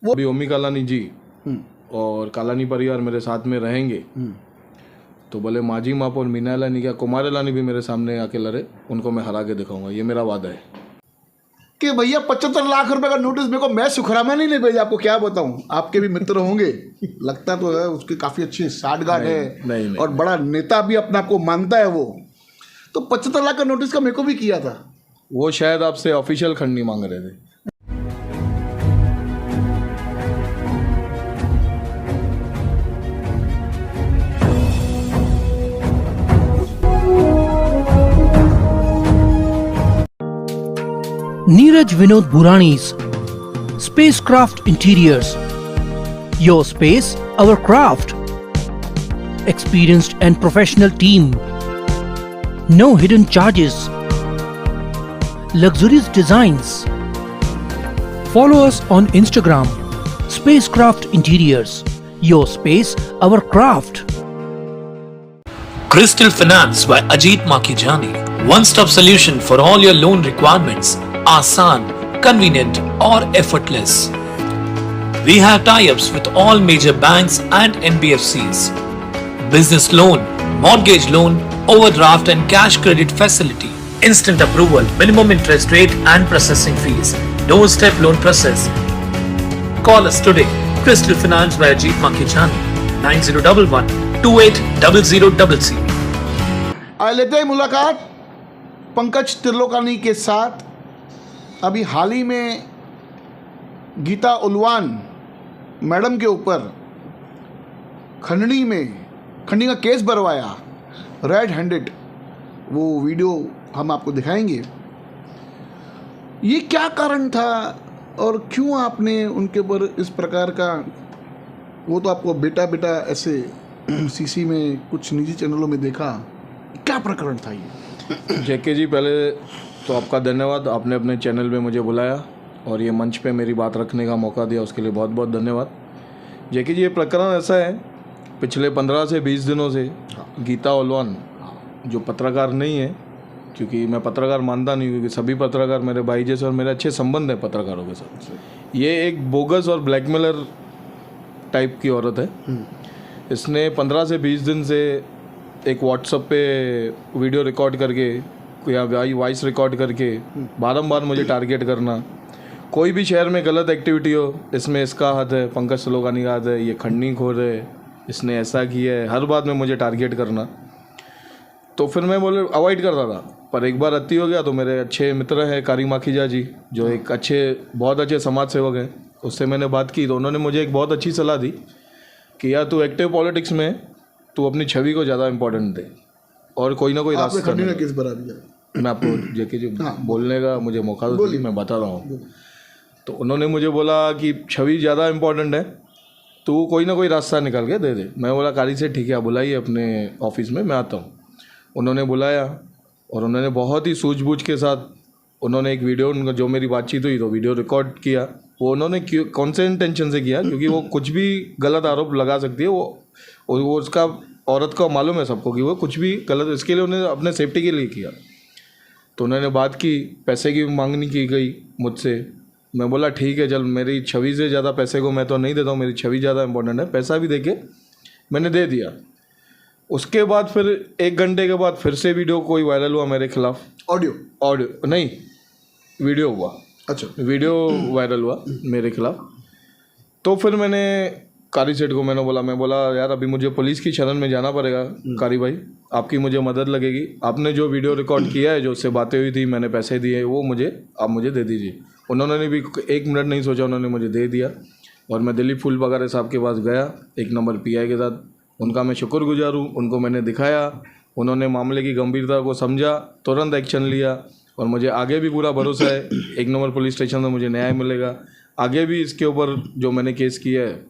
वो अभी ओमी कालानी जी और कालानी परिवार मेरे साथ में रहेंगे, तो बोले माजी माप और मीना लानी क्या कुमार लानी भी मेरे सामने आके लड़े, उनको मैं हरा के दिखाऊंगा, ये मेरा वादा है। कि भैया 75 लाख रुपए का नोटिस मेरे को मैं सुखरामा नहीं भेजा, आपको क्या बताऊं, आपके भी मित्र होंगे, लगता तो है उसकी काफी अच्छी साठगांठ है नहीं। और बड़ा नेता भी अपने आप को मानता है वो, तो 75 लाख का नोटिस का मेरे को भी किया था। वो शायद आपसे ऑफिशियल खंडनी मांग रहे थे। Neeraj Vinod Burani's Spacecraft Interiors. Your space, our craft. Experienced and professional team. No hidden charges. Luxurious designs. Follow us on Instagram. Spacecraft Interiors. Your space, our craft. Crystal Finance by Ajit Makijani. One-stop solution for all your loan requirements. Asan, convenient or effortless. We have tie-ups with all major banks and NBFCs. Business loan, mortgage loan, overdraft and cash credit facility. Instant approval, minimum interest rate and processing fees. Doorstep loan process. Call us today. Crystal Finance by Ajit Makijani. 9011 280000. आज लेते हैं मुलाकात पंकज त्रिलोकानी के साथ। अभी हाल ही में Gita उलवान madam के ऊपर खंडनी का केस भरवाया, रेड हैंडेड, वो वीडियो हम आपको दिखाएंगे। ये क्या कारण था और क्यों आपने उनके ऊपर इस प्रकार का, वो तो आपको बेटा बेटा ऐसे सीसी में कुछ निजी चैनलों में देखा, क्या प्रकरण था ये? जेके जी, पहले तो आपका धन्यवाद, आपने अपने चैनल में मुझे बुलाया और ये मंच पे मेरी बात रखने का मौका दिया, उसके लिए बहुत बहुत धन्यवाद। जेके जी, ये प्रकरण ऐसा है, पिछले 15 से 20 दिनों से गीता उलवान जो पत्रकार नहीं है, क्योंकि मैं पत्रकार मानता नहीं, क्योंकि सभी पत्रकार मेरे भाई जैसे और मेरे अच्छे संबंध है पत्रकारों के साथ, ये एक बोगस और ब्लैकमेलर टाइप की औरत है। इसने 15 से 20 दिन से एक व्हाट्सएप पे वीडियो रिकॉर्ड करके या वॉइस रिकॉर्ड करके बारंबार मुझे टारगेट करना, कोई भी शहर में गलत एक्टिविटी हो इसमें इसका हाथ है, पंकज त्रिलोकानी का हाथ है, ये खंडनी खोर है, इसने ऐसा किया है, हर बात में मुझे टारगेट करना। तो फिर मैं बोले अवॉइड करता था, पर एक बार अति हो गया तो मेरे अच्छे मित्र हैं कारी माखीजा जी, जो एक बहुत अच्छे समाज सेवक हैं, उससे मैंने बात की तो उन्होंने मुझे एक बहुत अच्छी सलाह दी कि यार तू एक्टिव पॉलिटिक्स में तू अपनी छवि को ज़्यादा इंपॉर्टेंट दे और कोई ना कोई रास्ता खंडनी का केस भरा दिया। मैं आपको जेके जी बोलने का मुझे मौका दो, मैं बता रहा हूँ। तो उन्होंने मुझे बोला कि छवि ज़्यादा इंपॉर्टेंट है, तो कोई ना कोई रास्ता निकाल के दे दे। मैं बोला कारी से ठीक है, बुलाइए अपने ऑफिस में, मैं आता हूँ। उन्होंने बुलाया और उन्होंने बहुत ही सूझबूझ के साथ उन्होंने एक वीडियो, उनका जो मेरी बातचीत हुई तो वीडियो रिकॉर्ड किया। वो उन्होंने कौन से इंटेंशन से किया, क्योंकि वो कुछ भी गलत आरोप लगा सकती है, वो उसका औरत को मालूम है सबको कि वो कुछ भी गलत, इसके लिए उन्होंने अपने सेफ्टी के लिए किया। तो उन्होंने बात की, पैसे की मांगनी की गई मुझसे। मैं बोला ठीक है चल, मेरी छवि से ज़्यादा पैसे को मैं तो नहीं देता हूँ, मेरी छवि ज़्यादा इंपॉर्टेंट है। पैसा भी देके मैंने दे दिया। उसके बाद फिर 1 घंटे के बाद फिर से वीडियो कोई वायरल हुआ मेरे खिलाफ। ऑडियो नहीं, वीडियो हुआ। अच्छा, वीडियो वायरल हुआ मेरे खिलाफ। तो फिर मैंने कारी सेठ को मैं बोला यार अभी मुझे पुलिस की शरण में जाना पड़ेगा, कारी भाई आपकी मुझे मदद लगेगी। आपने जो वीडियो रिकॉर्ड किया है, जो उससे बातें हुई थी, मैंने पैसे दिए, वो आप मुझे दे दीजिए। उन्होंने भी 1 मिनट नहीं सोचा, उन्होंने मुझे दे दिया। और मैं दिलीप फूलपगारे साहब के पास गया, 1 नंबर PI के साथ। उनका मैं शुक्रगुजार हूँ, उनको मैंने दिखाया, उन्होंने मामले की गंभीरता को समझा, तुरंत एक्शन लिया। और मुझे आगे भी पूरा भरोसा है 1 नंबर पुलिस स्टेशन में मुझे न्याय मिलेगा। आगे भी इसके ऊपर जो मैंने केस किया है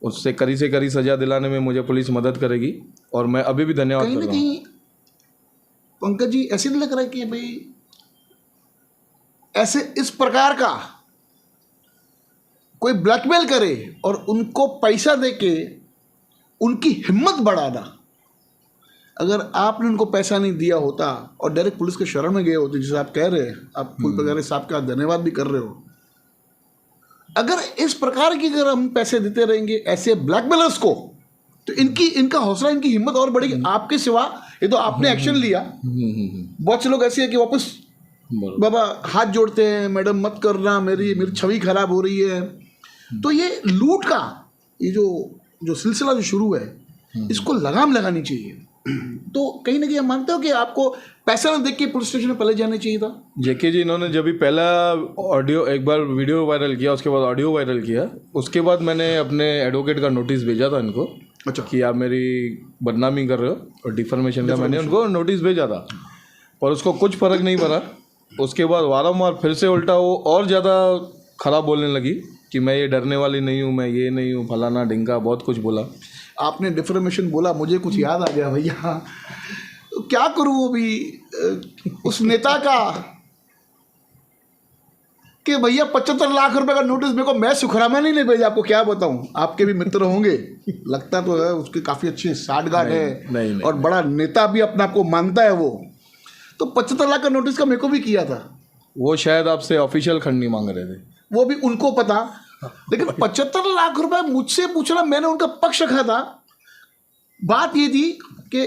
उससे कड़ी से कड़ी सज़ा दिलाने में मुझे पुलिस मदद करेगी। और मैं अभी भी धन्यवाद कर रहा हूँ। पंकज जी, ऐसे नहीं लग रहा है कि भाई ऐसे इस प्रकार का कोई ब्लैकमेल करे और उनको पैसा देके उनकी हिम्मत बढ़ाना? अगर आपने उनको पैसा नहीं दिया होता और डायरेक्ट पुलिस के शरण में गए होते, जैसे आप कह रहे हैं, आप फूलपगारे साहब का धन्यवाद भी कर रहे हो, अगर इस प्रकार की अगर हम पैसे देते रहेंगे ऐसे ब्लैकमेलर्स को, तो इनका हौसला, इनकी हिम्मत और बढ़ेगी। आपके सिवा, ये तो आपने एक्शन लिया, बहुत से लोग ऐसे हैं कि वापस बाबा हाथ जोड़ते हैं, मैडम मत करना, मेरी छवि खराब हो रही है। तो ये लूट का ये जो सिलसिला जो शुरू है, इसको लगाम लगानी चाहिए। तो कहीं ना कहीं हम मानते हो कि आपको पैसा ना देख के पुलिस स्टेशन में पहले जाना चाहिए था। जेके जी, इन्होंने जब भी पहला ऑडियो, एक बार वीडियो वायरल किया, उसके बाद ऑडियो वायरल किया, उसके बाद मैंने अपने एडवोकेट का नोटिस भेजा था इनको। अच्छा। कि आप मेरी बदनामी कर रहे हो और डिफॉर्मेशन का मैंने उनको नोटिस भेजा था, पर उसको कुछ फ़र्क नहीं पड़ा। उसके बाद वारंवार फिर से उल्टा वो और ज़्यादा ख़राब बोलने लगी कि मैं ये डरने वाली नहीं हूँ, मैं ये नहीं हूँ, फलाना ढिंका, बहुत कुछ बोला। आपने डिफॉर्मेशन बोला, मुझे कुछ याद आ गया भैया। तो क्या करूँ अभी उस नेता का कि भैया 75 लाख रुपए का नोटिस मेरे को, मैं सुखरामनी ने भेजा। आपको क्या बताऊं, आपके भी मित्र होंगे, लगता तो है उसके काफ़ी अच्छे साठगांठ है नहीं। और बड़ा नेता भी अपने आप को मानता है वो। तो 75 लाख का नोटिस का मेरे को भी किया था। वो शायद आपसे ऑफिशियल खंडनी मांग रहे थे, वो भी उनको पता, लेकिन 75 लाख रुपए मुझसे पूछना, मैंने उनका पक्ष रखा था। बात ये थी कि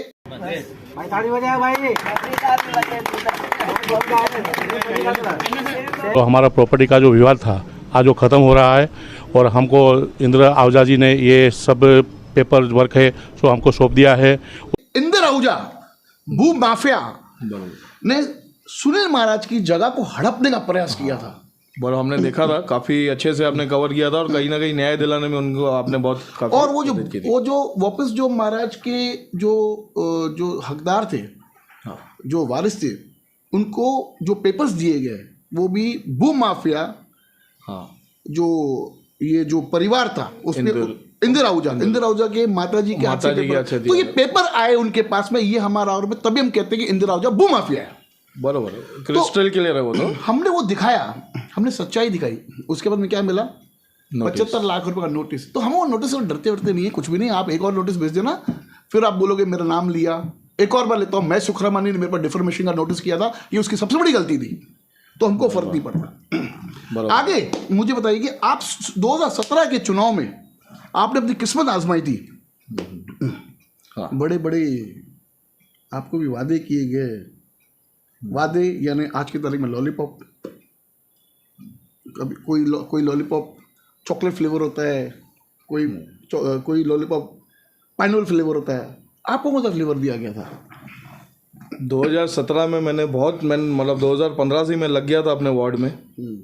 तो हमारा प्रॉपर्टी का जो विवाद था आज वो ख़त्म हो रहा है और हमको इंदिरा आहूजा जी ने ये सब पेपर वर्क है जो हमको सौंप दिया है। इंदिरा आहूजा भू माफिया ने सुनील महाराज की जगह को हड़पने का प्रयास किया था। और हमने देखा था, काफ़ी अच्छे से आपने कवर किया था और कहीं ना कहीं न्याय दिलाने में उनको आपने बहुत काफी और वो मदद की थी। जो वापस जो महाराज के जो हकदार थे, जो वारिस थे, उनको जो पेपर्स दिए गए वो भी भू माफिया, हाँ, जो परिवार था उसमें इंदिरा आहूजा के माता जी के हाथ से पेपर, तो ये पेपर आए उनके पास में, ये हमारा, और तभी हम कहते हैं कि इंदिरा आहूजा भू माफिया है। बराबर, क्रिस्टल क्लियर है वो तो। हमने वो दिखाया, हमने सच्चाई दिखाई। उसके बाद में क्या मिला? 75 लाख रुपए का नोटिस। तो हम वो नोटिस से डरते नहीं है, कुछ भी नहीं। आप एक और नोटिस भेज देना, फिर आप बोलोगे मेरा नाम लिया। एक और बार लेता हूँ, मैं सुखरामानी ने मेरे पर डिफॉर्मेशन का नोटिस किया था, ये उसकी सबसे बड़ी गलती थी, तो हमको फर्क नहीं पड़ता। आगे मुझे बताइए कि आप 2017 के चुनाव में आपने अपनी किस्मत आजमाई थी। हाँ। बड़े बड़े आपको भी वादे किए गए, वादे यानी आज की तारीख में लॉलीपॉप, कभी कोई लॉलीपॉप चॉकलेट फ्लेवर होता है, कोई लॉलीपॉप पाइनएप्पल फ्लेवर होता है। आपको कौन सा फ्लेवर दिया गया था? 2017 में मैंने मतलब 2015 से मैं लग गया था अपने वार्ड में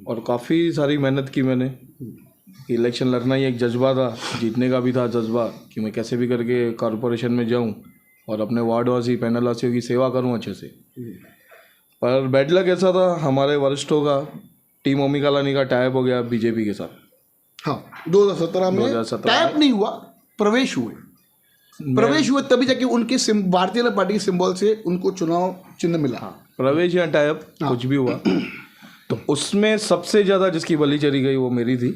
और काफ़ी सारी मेहनत की मैंने। इलेक्शन लड़ना ही एक जज्बा था, जीतने का भी था जज्बा कि मैं कैसे भी करके कॉरपोरेशन में जाऊं और अपने वार्ड वासी, पैनल वासियों की सेवा करूं अच्छे से। पर बैड लक ऐसा था, हमारे वरिष्ठों का, टीम ओमी कालानी का टाइप हो गया बीजेपी के साथ। हाँ, 2017 में टाइप नहीं हुआ, प्रवेश हुए तभी जाके उनके भारतीय जनता पार्टी के सिंबल से उनको चुनाव चिन्ह मिला। प्रवेश या टाइप कुछ भी हुआ, तो उसमें सबसे ज़्यादा जिसकी बलि चली गई वो मेरी थी,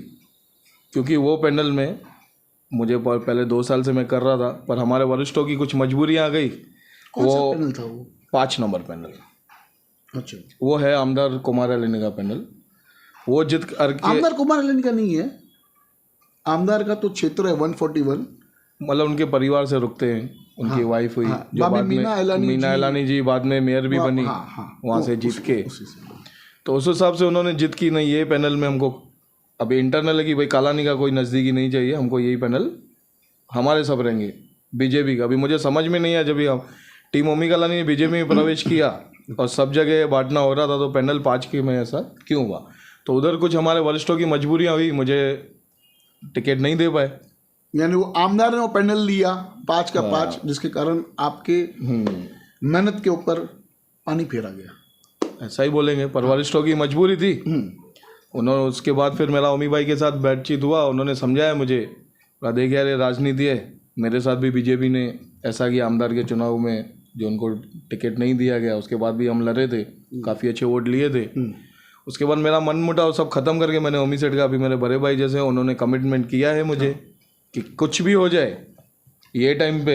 क्योंकि वो पैनल में मुझे पहले 2 साल से मैं कर रहा था, पर हमारे वरिष्ठों की कुछ मजबूरियाँ आ गई। कौन सा पैनल था वो? 5 नंबर पैनल। अच्छा, वो है आमदार कुमार अलेनी का पैनल। वो आमदार कुमार अलेनी का नहीं है, आमदार का तो क्षेत्र है 141, मतलब उनके परिवार से रुकते हैं। उनकी वाइफ हुई जो बाद में मीना इलानी जी बाद में मेयर भी बनी वहाँ से जीत के, तो उस हिसाब से उन्होंने जिद की नहीं ये पैनल में हमको अभी इंटरनल है कि भाई कालानी का कोई नज़दीकी नहीं चाहिए, हमको यही पैनल हमारे सब रहेंगे। बीजेपी का अभी मुझे समझ में नहीं आया, जब भी टीम ओमी कालानी ने बीजेपी में प्रवेश किया और सब जगह बांटना हो रहा था, तो पैनल 5 के में ऐसा क्यों हुआ? तो उधर कुछ हमारे वरिष्ठों की मजबूरियाँ हुई, मुझे टिकट नहीं दे पाए। यानी वो आमदार ने वो पैनल लिया 5 का 5, जिसके कारण आपके मेहनत के ऊपर पानी फेरा गया, ऐसा ही बोलेंगे, पर वरिष्ठों की मजबूरी थी। उन्होंने उसके बाद फिर मेरा ओमी भाई के साथ बातचीत हुआ, उन्होंने समझाया मुझे, देख यार ये राजनीति है, मेरे साथ भी बीजेपी ने ऐसा किया आमदार के चुनाव में, जो उनको टिकट नहीं दिया गया, उसके बाद भी हम लड़े थे, काफ़ी अच्छे वोट लिए थे। उसके बाद मेरा मन मुटाव सब खत्म करके मैंने ओमी सेठ का, अभी मेरे बड़े भाई जैसे उन्होंने कमिटमेंट किया है मुझे कि कुछ भी हो जाए ये टाइम पे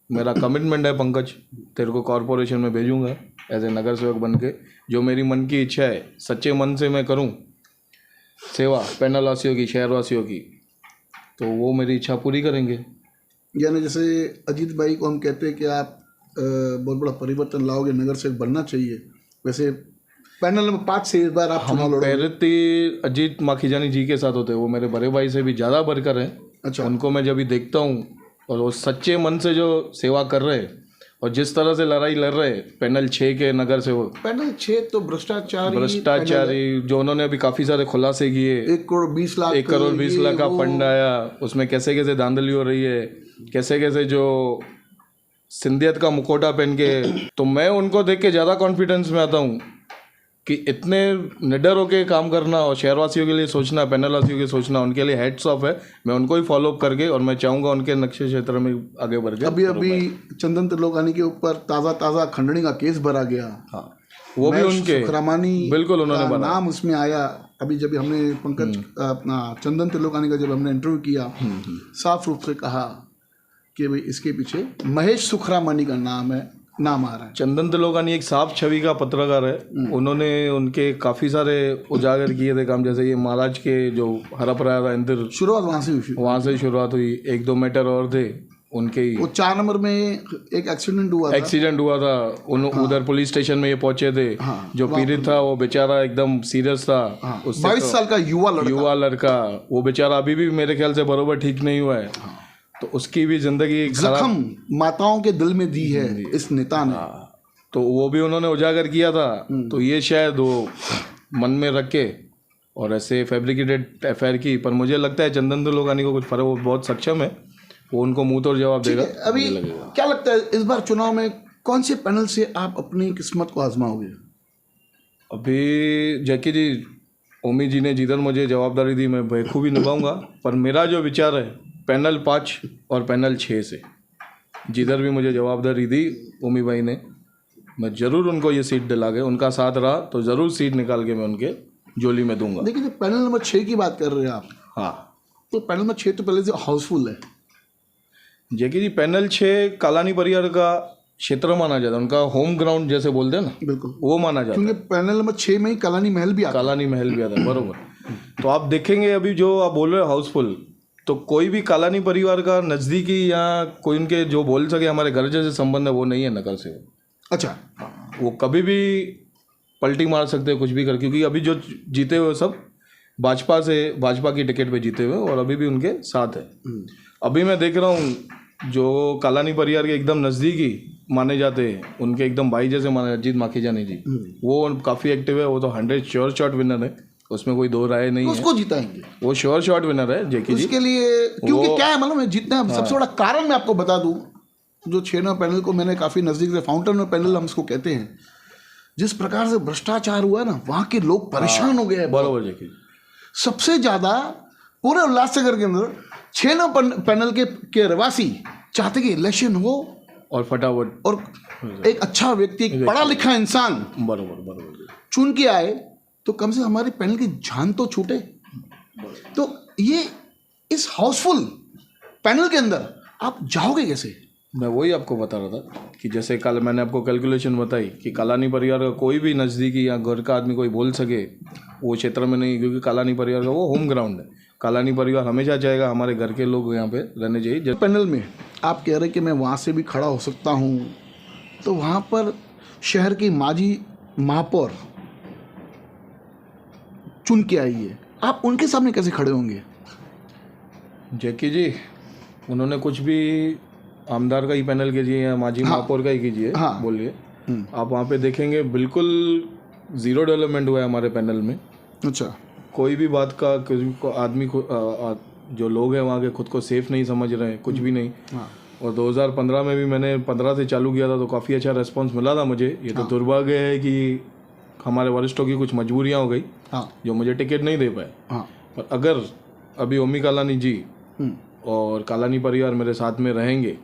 मेरा कमिटमेंट है पंकज, तेरे को कॉरपोरेशन में भेजूंगा एज ए नगर सेवक बन के, जो मेरी मन की इच्छा है सच्चे मन से मैं करूं। सेवा पैनल वासियों की, शहर वासियों की, तो वो मेरी इच्छा पूरी करेंगे। यानी जैसे अजीत भाई को हम कहते हैं कि आप बहुत बड़ा परिवर्तन लाओगे, नगर सेवक बनना चाहिए, वैसे पैनल नंबर 5 से इस बार आप चुनाव हम लड़ोगे। पैरती अजीत माखीजानी जी के साथ होते हैं, वो मेरे बड़े भाई से भी ज़्यादा बढ़कर हैं। अच्छा। उनको मैं जब भी देखता हूँ और वो सच्चे मन से जो सेवा कर रहे हैं और जिस तरह से लड़ाई लड़ रहे हैं पैनल 6 के नगर सेवक, पैनल 6 तो भ्रष्टाचारी जो उन्होंने अभी काफ़ी सारे खुलासे किए, 1 करोड़ 20 लाख 1 करोड़ 20 लाख का फंड आया, उसमें कैसे कैसे धांधली हो रही है, कैसे कैसे जो सिंधियत का मुखौटा पहन के, तो मैं उनको देख के ज़्यादा कॉन्फिडेंस में आता हूँ कि इतने निडर होके काम करना और शहरवासियों के लिए सोचना, पैनल वासियों के सोचना, उनके लिए हेड्स ऑफ है। मैं उनको ही फॉलो अप करके और मैं चाहूँगा उनके नक्शे क्षेत्र में आगे बढ़ के। अभी चंदन त्रिलोकानी के ऊपर ताज़ा खंडनी का केस भरा गया। हाँ, वो भी उनके सुखरामानी बिल्कुल उन्होंने का भरा। नाम उसमें आया। अभी जब हमने पंकज अपना चंदन त्रिलोकानी का जब हमने इंटरव्यू किया, साफ रूप से कहा कि भाई इसके पीछे महेश सुखरामानी का नाम आ रहा है। चंदन त्रिलोकानी एक साफ छवि का पत्रकार है। उन्होंने उनके काफ़ी सारे उजागर किए थे काम, जैसे ये महाराज के जो हड़प रहा था इंदिर, शुरुआत वहाँ से हुई। वहाँ से शुरुआत हुई। 1-2 मैटर और थे उनके ही। वो 4 नंबर में एक एक्सीडेंट हुआ था। उधर पुलिस स्टेशन में ये पहुंचे थे। जो पीड़ित था वो बेचारा एकदम सीरियस था। 22 साल का युवा लड़का, वो बेचारा अभी भी मेरे ख्याल से बरोबर ठीक नहीं हुआ है। तो उसकी भी जिंदगी जख्म माताओं के दिल में दी है इस नेता ने। तो वो भी उन्होंने उजागर किया था। तो ये शायद वो मन में रख के और ऐसे फैब्रिकेटेड एफआईआर की, पर मुझे लगता है चंदन त्रिलोकानी को कुछ फर्क, वो बहुत सक्षम है, वो उनको मुंह तोड़ जवाब देगा। अभी क्या लगता है इस बार चुनाव में कौन से पैनल से आप अपनी किस्मत को आजमाओगे? अभी जैकी जी, ओमी जी ने जिधर मुझे जवाबदारी दी मैं बखूबी निभाऊंगा, पर मेरा जो विचार है पैनल 5 और पैनल 6 से जिधर भी मुझे जवाबदारी दी ओमी भाई ने, मैं ज़रूर उनको ये सीट दिला के, उनका साथ रहा तो ज़रूर सीट निकाल के मैं उनके झोली में दूंगा। देखिए, पैनल नंबर 6 की बात कर रहे हैं आप। हाँ, तो पैनल नंबर 6 तो पहले से हाउसफुल है। जैकी जी, पैनल 6 कालानी परिवार का क्षेत्र माना जाता है, उनका होम ग्राउंड जैसे बोलते हैं ना, बिल्कुल वो माना जाता है। क्योंकि पैनल नंबर 6 में ही कालानी महल भी आता है। कालानी महल भी आता है, बरोबर। तो आप देखेंगे अभी जो आप बोल रहे हो हाउसफुल, तो कोई भी कालानी परिवार का नज़दीकी या कोई उनके जो बोल सके हमारे घर जैसे संबंध है वो नहीं है नगर से। अच्छा, वो कभी भी पलटी मार सकते हैं, कुछ भी कर, क्योंकि अभी जो जीते हुए सब भाजपा की टिकट पे जीते हुए और अभी भी उनके साथ है। अभी मैं देख रहा हूँ जो कालानी परिवार के एकदम नज़दीकी माने जाते हैं, उनके एकदम भाई जैसे माने अजीत माखीजानी जी, वो काफ़ी एक्टिव है। वो तो 100 श्योर शॉट विनर है, उसमें कोई दो राय नहीं है। उसको जिताएंगे, वो श्योर शॉट विनर है जेकी जी। उसके लिए क्योंकि क्या है मालूम है, जितना सबसे बड़ा कारण मैं आपको बता दूं, जो 6 नंबर पैनल को मैंने काफ़ी नज़दीक से, फाउंटेन पैनल हम इसको कहते हैं, जिस प्रकार से भ्रष्टाचार हुआ ना, वहाँ के लोग परेशान हो गए हैं। बराबर जेकी, सबसे ज़्यादा पूरे उल्लासनगर के अंदर 6 नंबर पैनल के रहवासी चाहते कि इलेक्शन हो और फटाफट और एक अच्छा व्यक्ति, एक पढ़ा लिखा इंसान बराबर चुन के आए, तो कम से कम हमारे पैनल की जान तो छूटे। तो ये इस हाउसफुल पैनल के अंदर आप जाओगे कैसे? मैं वही आपको बता रहा था कि जैसे कल मैंने आपको कैलकुलेशन बताई कि कालानी परिवार का कोई भी नज़दीकी या घर का आदमी कोई बोल सके वो क्षेत्र में नहीं, क्योंकि कालानी परिवार का वो होम ग्राउंड है। कालानी परिवार हमेशा चाहेगा हमारे घर के लोग यहाँ पे रहने चाहिए। पैनल में आप कह रहे कि मैं वहाँ से भी खड़ा हो सकता हूँ, तो वहाँ पर शहर की माजी महापौर चुन के आई है, आप उनके सामने कैसे खड़े होंगे? जेकी जी, उन्होंने कुछ भी आमदार का ही पैनल कीजिए या माजी महापौर का ही कीजिए, बोलिए, आप वहाँ पे देखेंगे बिल्कुल ज़ीरो डेवलपमेंट हुआ है हमारे पैनल में। अच्छा, कोई भी बात का आदमी को जो लोग हैं वहाँ के खुद को सेफ नहीं समझ रहे हैं, कुछ भी नहीं। और 2015 में भी मैंने 15 से चालू किया था, तो काफ़ी अच्छा रिस्पॉन्स मिला था मुझे। ये तो दुर्भाग्य है कि हमारे वरिष्ठों की कुछ मजबूरियाँ हो गई जो मुझे टिकट नहीं दे पाए। पर अगर अभी ओमी कालानी जी और कालानी परिवार मेरे साथ में रहेंगे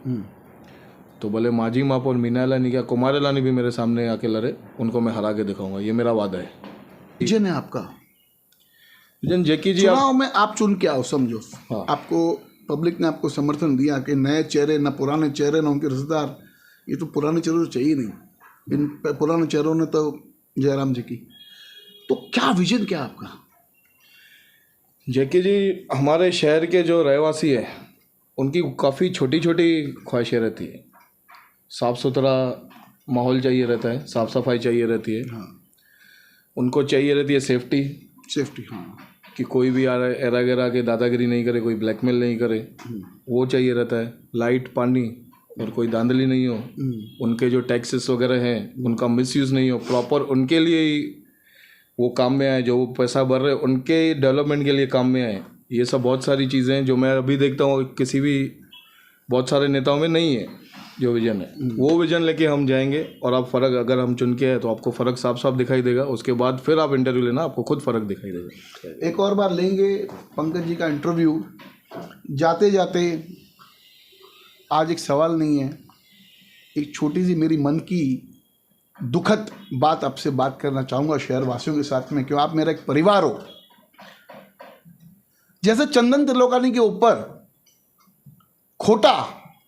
तो भले माजी महापौर मीना लानी क्या कुमार लानी भी मेरे सामने आके लड़े, उनको मैं हरा के दिखाऊंगा, ये मेरा वादा है। विजन है आपका। विजन जेकी जी, चुनाव में आप चुन के आओ, समझो आपको पब्लिक ने आपको समर्थन दिया कि नए चेहरे, ना पुराने चेहरे, ना उनके रिश्तेदार। ये तो पुराने चेहरे तो चाहिए नहीं, इन पुराने चेहरों ने तो जयराम जी की। तो क्या विजन क्या आपका? जेके जी, हमारे शहर के जो रहवासी हैं उनकी काफ़ी छोटी छोटी ख्वाहिशें रहती है। साफ़ सुथरा माहौल चाहिए रहता है, साफ़ सफाई चाहिए रहती है। हाँ, उनको चाहिए रहती है सेफ्टी, सेफ्टी, हाँ, कि कोई भी एरा गेरा के दादागिरी नहीं करे, कोई ब्लैकमेल नहीं करे, वो चाहिए रहता है। लाइट, पानी, और कोई धांधली नहीं हो। उनके जो टैक्सेस वगैरह हैं उनका मिसयूज़ नहीं हो, प्रॉपर उनके लिए ही वो काम में आए, जो वो पैसा भर रहे उनके डेवलपमेंट के लिए काम में आए। ये सब बहुत सारी चीज़ें हैं जो मैं अभी देखता हूँ किसी भी बहुत सारे नेताओं में नहीं है। जो विज़न है वो विज़न लेके हम जाएंगे, और आप फ़र्क अगर हम चुन के हैं तो आपको फ़र्क साफ साफ दिखाई देगा। उसके बाद फिर आप इंटरव्यू लेना, आपको खुद फ़र्क दिखाई देगा। एक और बार लेंगे पंकज जी का इंटरव्यू। जाते जाते आज एक सवाल नहीं है, एक छोटी सी मेरी मन की दुखद बात आपसे बात करना चाहूँगा शहरवासियों के साथ में, क्यों आप मेरा एक परिवार हो। जैसे चंदन त्रिलोकानी के ऊपर खोटा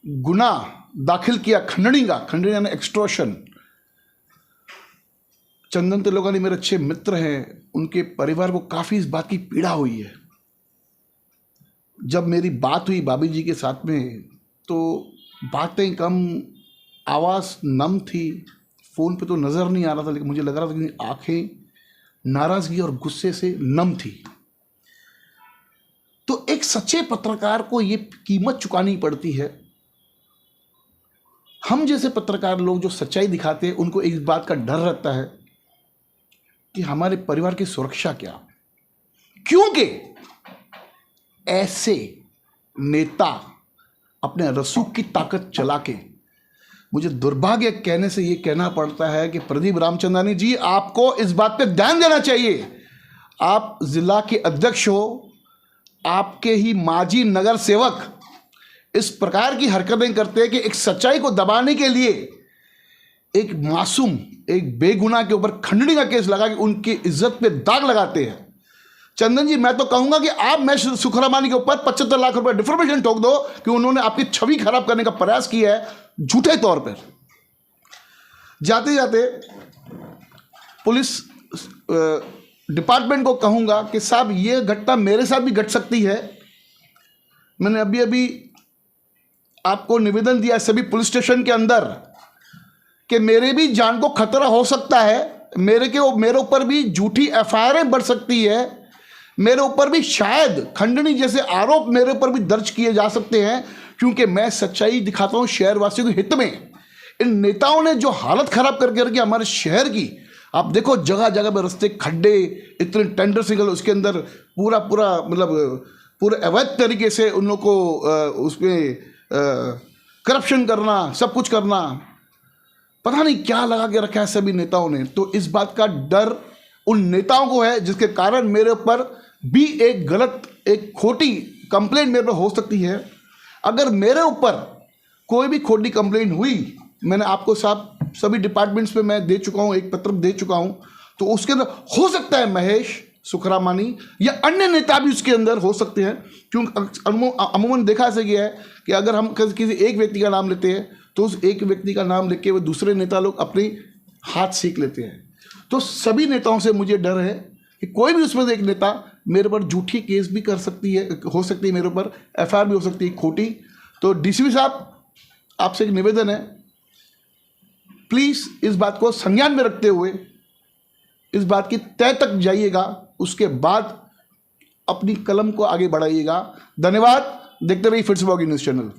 गुनाह दाखिल किया, खंडनी यानी एक्सटॉर्शन। चंदन त्रिलोकानी मेरे अच्छे मित्र हैं, उनके परिवार को काफ़ी इस बात की पीड़ा हुई है। जब मेरी बात हुई बाबी जी के साथ में तो बातें कम, आवाज़ नम थी, फ़ोन पे तो नज़र नहीं आ रहा था, लेकिन मुझे लग रहा था कि आंखें नाराज़गी और गुस्से से नम थी। तो एक सच्चे पत्रकार को ये कीमत चुकानी पड़ती है। हम जैसे पत्रकार लोग जो सच्चाई दिखाते हैं उनको इस बात का डर रहता है कि हमारे परिवार की सुरक्षा क्या, क्योंकि ऐसे नेता अपने रसूख की ताकत चला के, मुझे दुर्भाग्य कहने से ये कहना पड़ता है कि प्रदीप रामचंद्रानी जी, आपको इस बात पे ध्यान देना चाहिए। आप जिला के अध्यक्ष हो, आपके ही माजी नगर सेवक इस प्रकार की हरकतें करते हैं कि एक सच्चाई को दबाने के लिए एक मासूम, एक बेगुनाह के ऊपर खंडनी का केस लगा के उनकी इज्जत पे दाग लगाते हैं। चंदन जी, मैं तो कहूंगा कि आप मैं सुखरामानी के ऊपर 75 लाख रुपए डिफॉर्मेशन ठोक दो कि उन्होंने आपकी छवि खराब करने का प्रयास किया है झूठे तौर पर। जाते जाते पुलिस डिपार्टमेंट को कहूंगा कि साहब, ये घटना मेरे साथ भी घट सकती है। मैंने अभी अभी आपको निवेदन दिया सभी पुलिस स्टेशन के अंदर कि मेरे भी जान को खतरा हो सकता है, मेरे ऊपर भी झूठी एफआईआर बढ़ सकती है, मेरे ऊपर भी शायद खंडनी जैसे आरोप मेरे ऊपर भी दर्ज किए जा सकते हैं, क्योंकि मैं सच्चाई दिखाता हूं शहरवासियों के हित में। इन नेताओं ने जो हालत खराब करके रखी हमारे शहर की, आप देखो जगह जगह पे रास्ते खड्डे, इतने टेंडर सिग्नल, उसके अंदर पूरा मतलब पूरे अवैध तरीके से उन लोग को उसमें करप्शन करना, सब कुछ करना, पता नहीं क्या लगा के रखा है सभी नेताओं ने। तो इस बात का डर उन नेताओं को है जिसके कारण मेरे ऊपर भी एक गलत, एक खोटी कंप्लेंट मेरे पर हो सकती है। अगर मेरे ऊपर कोई भी खोटी कंप्लेंट हुई, मैंने आपको साहब सभी डिपार्टमेंट्स पे मैं दे चुका हूँ, एक पत्र दे चुका हूँ, तो उसके अंदर हो सकता है महेश सुखरामानी या अन्य नेता भी उसके अंदर हो सकते हैं। क्योंकि अमूमन देखा ऐसा गया है कि अगर हम किसी एक व्यक्ति का नाम लेते हैं तो उस एक व्यक्ति का नाम लेके वो दूसरे नेता लोग अपने हाथ सीख लेते हैं। तो सभी नेताओं से मुझे डर है कि कोई भी उसमें से एक नेता मेरे पर झूठी केस भी कर सकती है, हो सकती है मेरे ऊपर एफआईआर भी हो सकती है खोटी। तो डीसीपी साहब, आपसे एक निवेदन है, प्लीज़ इस बात को संज्ञान में रखते हुए इस बात की तय तक जाइएगा, उसके बाद अपनी कलम को आगे बढ़ाइएगा। धन्यवाद। देखते रहिए फिर से न्यूज़ चैनल।